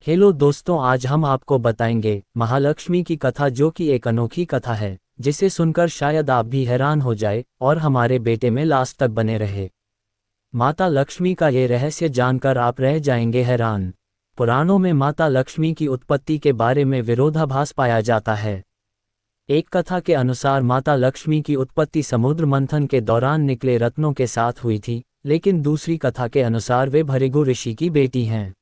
Hello दोस्तों, आज हम आपको बताएंगे महालक्ष्मी की कथा, जो कि एक अनोखी कथा है जिसे सुनकर शायद आप भी हैरान हो जाए और हमारे बेटे में लास्ट तक बने रहे। माता लक्ष्मी का ये रहस्य जानकर आप रह जाएंगे हैरान। पुराणों में माता लक्ष्मी की उत्पत्ति के बारे में विरोधाभास पाया जाता है। एक कथा के अनुसार माता लक्ष्मी की उत्पत्ति समुद्र मंथन के दौरान निकले रत्नों के साथ हुई थी, लेकिन दूसरी कथा के अनुसार वे भृगु ऋषि की बेटी हैं।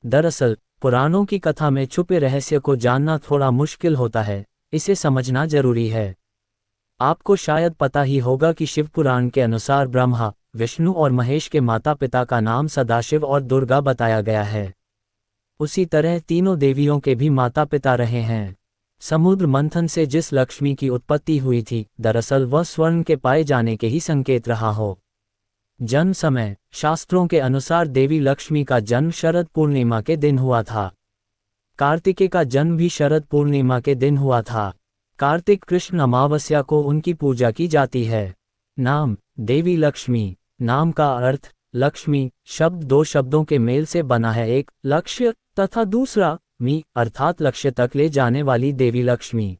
दरअसल पुराणों की कथा में छुपे रहस्य को जानना थोड़ा मुश्किल होता है, इसे समझना जरूरी है। आपको शायद पता ही होगा कि शिव पुराण के अनुसार ब्रह्मा, विष्णु और महेश के माता पिता का नाम सदाशिव और दुर्गा बताया गया है। उसी तरह तीनों देवियों के भी माता पिता रहे हैं। समुद्र मंथन से जिस लक्ष्मी की उत्पत्ति हुई थी, दरअसल वह स्वर्ण के पाए जाने के ही संकेत रहा हो। जन्म समय शास्त्रों के अनुसार देवी लक्ष्मी का जन्म शरद पूर्णिमा के दिन हुआ था। कार्तिकेय का जन्म भी शरद पूर्णिमा के दिन हुआ था। कार्तिक कृष्ण अमावस्या को उनकी पूजा की जाती है। नाम देवी लक्ष्मी। नाम का अर्थ लक्ष्मी शब्द दो शब्दों के मेल से बना है, एक लक्ष्य तथा दूसरा मी अर्थात लक्ष्य तक ले जाने वाली देवी लक्ष्मी।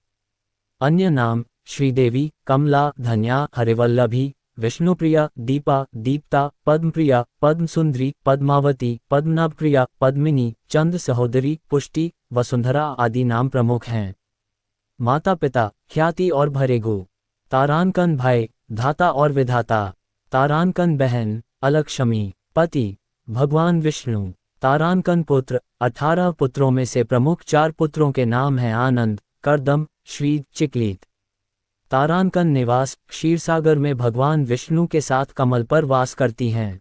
अन्य नाम श्रीदेवी, कमला, धन्या, हरिवल्लभी, विष्णुप्रिया, दीपा, दीप्ता, पद्मप्रिया, पद्मसुंदरी, पद्मावती, पद्मनाभप्रिया, पद्मिनी, चंद सहोदरी, पुष्टि, वसुंधरा आदि नाम प्रमुख हैं। माता पिता ख्याति और भृगु। तारांकन भाई, धाता और विधाता। तारांकन बहन अलक्ष्मी। पति भगवान विष्णु। तारांकन पुत्र 18 पुत्रों में से प्रमुख 4 पुत्रों के नाम हैं आनंद, करदम, श्री, चिकलीत। तारांकन निवास क्षीरसागर में भगवान विष्णु के साथ कमल पर वास करती हैं।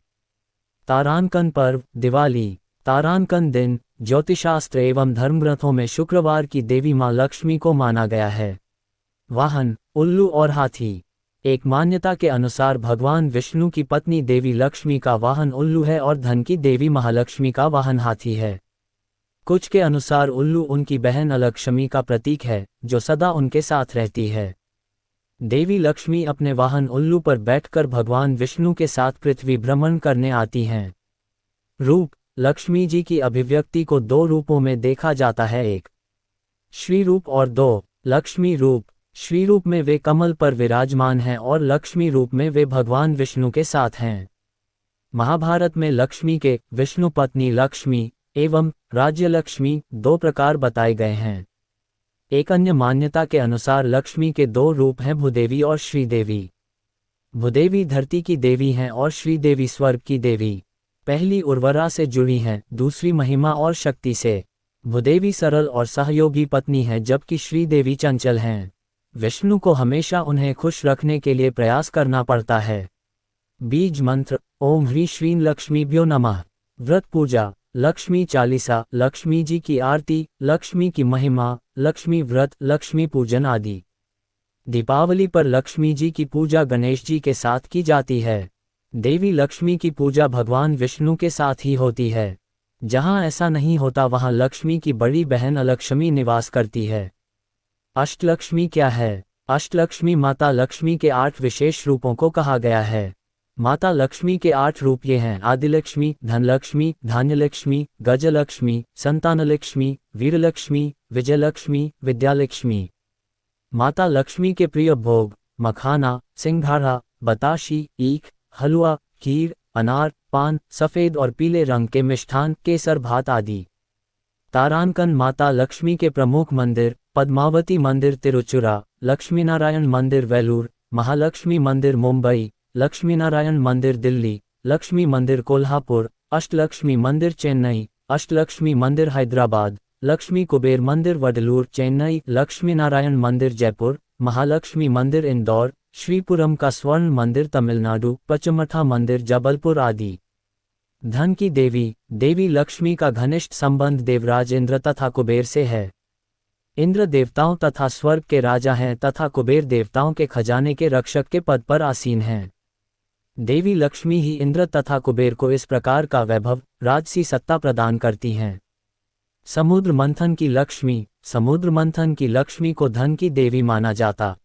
तारांकन पर्व दिवाली। तारांकन दिन ज्योतिषशास्त्र एवं धर्मग्रंथों में शुक्रवार की देवी मां लक्ष्मी को माना गया है। वाहन उल्लू और हाथी। एक मान्यता के अनुसार भगवान विष्णु की पत्नी देवी लक्ष्मी का वाहन उल्लू है और धन की देवी महालक्ष्मी का वाहन हाथी है। कुछ के अनुसार उल्लू उनकी बहन अलक्ष्मी का प्रतीक है, जो सदा उनके साथ रहती है। देवी लक्ष्मी अपने वाहन उल्लू पर बैठकर भगवान विष्णु के साथ पृथ्वी भ्रमण करने आती हैं। रूप लक्ष्मी जी की अभिव्यक्ति को 2 रूपों में देखा जाता है, एक श्री रूप और 2 लक्ष्मी रूप। श्री रूप में वे कमल पर विराजमान हैं और लक्ष्मी रूप में वे भगवान विष्णु के साथ हैं। महाभारत में लक्ष्मी के विष्णु पत्नी लक्ष्मी एवं राज्य लक्ष्मी 2 प्रकार बताए गए हैं। एक अन्य मान्यता के अनुसार लक्ष्मी के 2 रूप हैं, भूदेवी और श्रीदेवी। भूदेवी धरती की देवी हैं और श्रीदेवी स्वर्ग की देवी। पहली उर्वरा से जुड़ी हैं, दूसरी महिमा और शक्ति से। भूदेवी सरल और सहयोगी पत्नी है, जबकि श्रीदेवी चंचल हैं। विष्णु को हमेशा उन्हें खुश रखने के लिए प्रयास करना पड़ता है। बीज मंत्र ओम ह्रीं श्रीं लक्ष्मीभ्यो नमः। व्रत पूजा लक्ष्मी चालीसा, लक्ष्मी जी की आरती, लक्ष्मी की महिमा, लक्ष्मी व्रत, लक्ष्मी पूजन आदि। दीपावली पर लक्ष्मी जी की पूजा गणेश जी के साथ की जाती है। देवी लक्ष्मी की पूजा भगवान विष्णु के साथ ही होती है। जहां ऐसा नहीं होता वहां लक्ष्मी की बड़ी बहन अलक्ष्मी निवास करती है। अष्टलक्ष्मी क्या है? अष्टलक्ष्मी माता लक्ष्मी के 8 विशेष रूपों को कहा गया है। माता लक्ष्मी के 8 रूप ये हैं: आदिलक्ष्मी, धनलक्ष्मी, धान्यलक्ष्मी, गजलक्ष्मी, संतानलक्ष्मी, वीरलक्ष्मी, विजयलक्ष्मी, विद्यालक्ष्मी। माता लक्ष्मी के प्रिय भोग मखाना, सिंघाड़ा, बताशी, ईख, हलवा, खीर, अनार, पान, सफेद और पीले रंग के मिष्ठान, केसर भात आदि। तारांकन माता लक्ष्मी के प्रमुख मंदिर पद्मावती मंदिर तिरुचुरा, लक्ष्मीनारायण मंदिर वेलूर, महालक्ष्मी मंदिर मुंबई, लक्ष्मीनारायण मंदिर दिल्ली, लक्ष्मी मंदिर कोल्हापुर, अष्टलक्ष्मी मंदिर चेन्नई, अष्टलक्ष्मी मंदिर हैदराबाद, लक्ष्मी कुबेर मंदिर वडलूर चेन्नई, लक्ष्मीनारायण मंदिर जयपुर, महालक्ष्मी मंदिर इंदौर, श्रीपुरम का स्वर्ण मंदिर तमिलनाडु, पचमठा मंदिर जबलपुर आदि। धन की देवी देवी लक्ष्मी का घनिष्ठ संबंध देवराज इंद्र तथा कुबेर से है। इंद्र देवताओं तथा स्वर्ग के राजा हैं तथा कुबेर देवताओं के खजाने के रक्षक के पद पर आसीन हैं। देवी लक्ष्मी ही इंद्र तथा कुबेर को इस प्रकार का वैभव, राजसी सत्ता प्रदान करती हैं। समुद्र मंथन की लक्ष्मी समुद्र मंथन की लक्ष्मी को धन की देवी माना जाता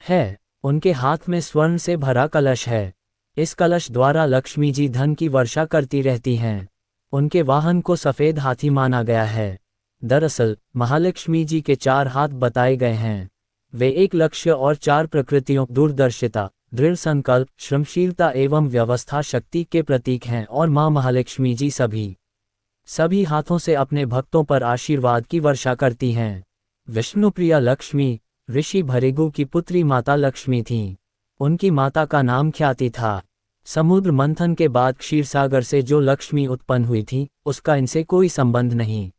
है। उनके हाथ में स्वर्ण से भरा कलश है। इस कलश द्वारा लक्ष्मी जी धन की वर्षा करती रहती हैं। उनके वाहन को सफ़ेद हाथी माना गया है। दरअसल महालक्ष्मी जी के 4 हाथ बताए गए हैं। वे एक लक्ष्य और 4 प्रकृतियों दूरदर्शिता, दृढ़ संकल्प, श्रमशीलता एवं व्यवस्था शक्ति के प्रतीक हैं और माँ महालक्ष्मी जी सभी हाथों से अपने भक्तों पर आशीर्वाद की वर्षा करती हैं। विष्णुप्रिया लक्ष्मी ऋषि भृगु की पुत्री माता लक्ष्मी थीं। उनकी माता का नाम ख्याति था। समुद्र मंथन के बाद क्षीरसागर से जो लक्ष्मी उत्पन्न हुई थी उसका इनसे कोई संबंध नहीं।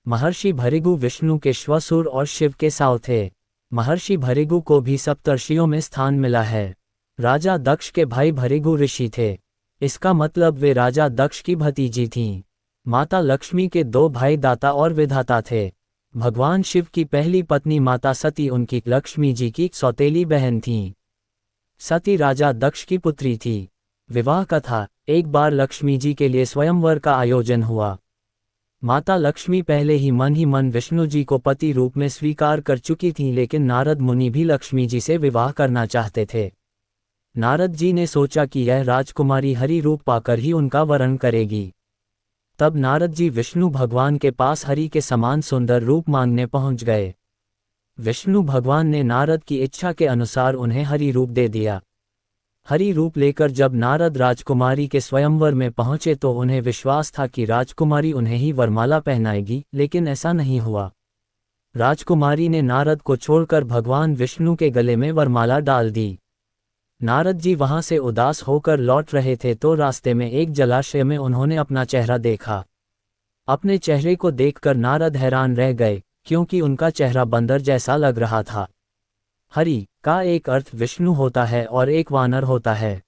महर्षि भृगु विष्णु के श्वसुर और शिव के साव थे। महर्षि भृगु को भी सप्तर्षियों में स्थान मिला है। राजा दक्ष के भाई भृगु ऋषि थे। इसका मतलब वे राजा दक्ष की भतीजी थीं। माता लक्ष्मी के 2 भाई दाता और विधाता थे। भगवान शिव की पहली पत्नी माता सती उनकी लक्ष्मी जी की सौतेली बहन थीं। सती राजा दक्ष की पुत्री थी। विवाह कथा। एक बार लक्ष्मी जी के लिए स्वयंवर का आयोजन हुआ। माता लक्ष्मी पहले ही मन विष्णु जी को पति रूप में स्वीकार कर चुकी थीं, लेकिन नारद मुनि भी लक्ष्मी जी से विवाह करना चाहते थे। नारद जी ने सोचा कि यह राजकुमारी हरि रूप पाकर ही उनका वरण करेगी। तब नारद जी विष्णु भगवान के पास हरि के समान सुंदर रूप मांगने पहुंच गए। विष्णु भगवान ने नारद की इच्छा के अनुसार उन्हें हरि रूप दे दिया। हरि रूप लेकर जब नारद राजकुमारी के स्वयंवर में पहुंचे तो उन्हें विश्वास था कि राजकुमारी उन्हें ही वरमाला पहनाएगी, लेकिन ऐसा नहीं हुआ। राजकुमारी ने नारद को छोड़कर भगवान विष्णु के गले में वरमाला डाल दी। नारद जी वहां से उदास होकर लौट रहे थे तो रास्ते में एक जलाशय में उन्होंने अपना चेहरा देखा। अपने चेहरे को देखकर नारद हैरान रह गए, क्योंकि उनका चेहरा बंदर जैसा लग रहा था। हरि का एक अर्थ विष्णु होता है और एक वानर होता है।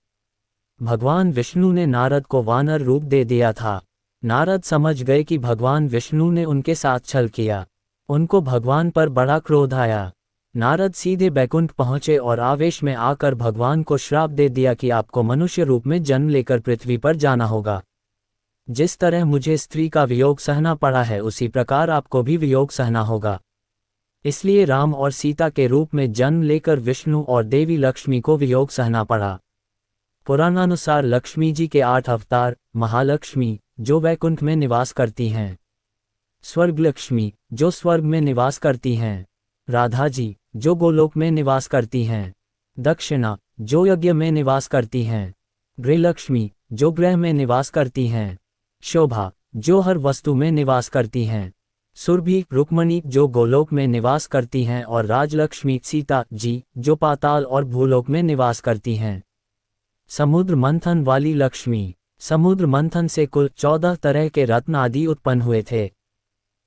भगवान विष्णु ने नारद को वानर रूप दे दिया था। नारद समझ गए कि भगवान विष्णु ने उनके साथ छल किया। उनको भगवान पर बड़ा क्रोध आया। नारद सीधे बैकुंठ पहुंचे और आवेश में आकर भगवान को श्राप दे दिया कि आपको मनुष्य रूप में जन्म लेकर पृथ्वी पर जाना होगा। जिस तरह मुझे स्त्री का वियोग सहना पड़ा है उसी प्रकार आपको भी वियोग सहना होगा। इसलिए राम और सीता के रूप में जन्म लेकर विष्णु और देवी लक्ष्मी को वियोग सहना पड़ा। पुराणानुसार लक्ष्मी जी के 8 अवतार, महालक्ष्मी जो वैकुंठ में निवास करती हैं, स्वर्गलक्ष्मी जो स्वर्ग में निवास करती हैं, राधा जी जो गोलोक में निवास करती हैं, दक्षिणा जो यज्ञ में निवास करती हैं, गृहलक्ष्मी जो ग्रह में निवास करती हैं, शोभा जो हर वस्तु में निवास करती हैं, सुरभि रुक्मणी जो गोलोक में निवास करती हैं और राजलक्ष्मी सीता जी जो पाताल और भूलोक में निवास करती हैं। समुद्र मंथन वाली लक्ष्मी। समुद्र मंथन से कुल 14 तरह के रत्न आदि उत्पन्न हुए थे।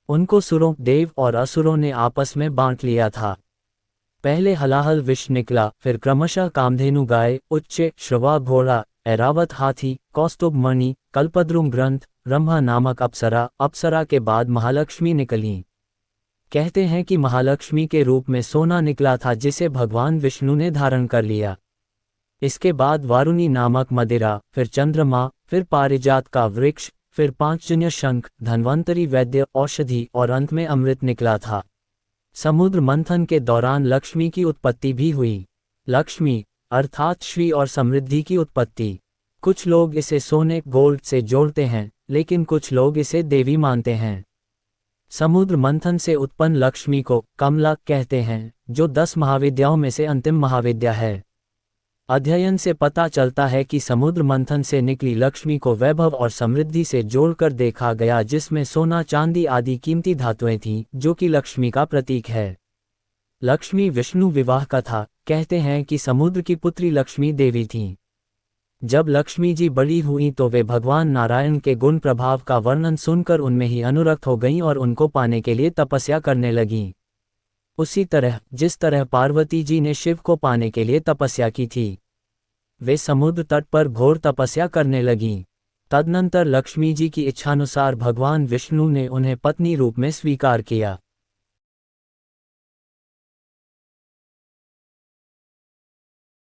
उनको सुरों, देव और असुरों ने आपस में बांट लिया था। पहले हलाहल विष निकला, फिर क्रमशः कामधेनु गाय, उच्चे श्रवा घोड़ा, ऐरावत हाथी, कौस्तुभ मणि, कल्पद्रुम ग्रंथ, ब्रह्मा नामक अप्सरा के बाद महालक्ष्मी निकलीं। कहते हैं कि महालक्ष्मी के रूप में सोना निकला था जिसे भगवान विष्णु ने धारण कर लिया। इसके बाद वारुणी नामक मदिरा, फिर चंद्रमा, फिर पारिजात का वृक्ष, फिर पांचजन्य शंख, धन्वंतरी वैद्य औषधि और अंत में अमृत निकला था। समुद्र मंथन के दौरान लक्ष्मी की उत्पत्ति भी हुई। लक्ष्मी अर्थात श्री और समृद्धि की उत्पत्ति। कुछ लोग इसे सोने गोल्ड से जोड़ते हैं, लेकिन कुछ लोग इसे देवी मानते हैं। समुद्र मंथन से उत्पन्न लक्ष्मी को कमला कहते हैं, जो 10 महाविद्याओं में से अंतिम महाविद्या है। अध्ययन से पता चलता है कि समुद्र मंथन से निकली लक्ष्मी को वैभव और समृद्धि से जोड़कर देखा गया, जिसमें सोना चांदी आदि कीमती धातुएं थीं, जो कि लक्ष्मी का प्रतीक है। लक्ष्मी विष्णु विवाह कथा। कहते हैं कि समुद्र की पुत्री लक्ष्मी देवी थीं। जब लक्ष्मी जी बड़ी हुईं तो वे भगवान नारायण के गुण प्रभाव का वर्णन सुनकर उनमें ही अनुरक्त हो गईं और उनको पाने के लिए तपस्या करने लगीं। उसी तरह जिस तरह पार्वती जी ने शिव को पाने के लिए तपस्या की थी, वे समुद्र तट पर घोर तपस्या करने लगीं। तदनंतर लक्ष्मी जी की इच्छानुसार भगवान विष्णु ने उन्हें पत्नी रूप में स्वीकार किया।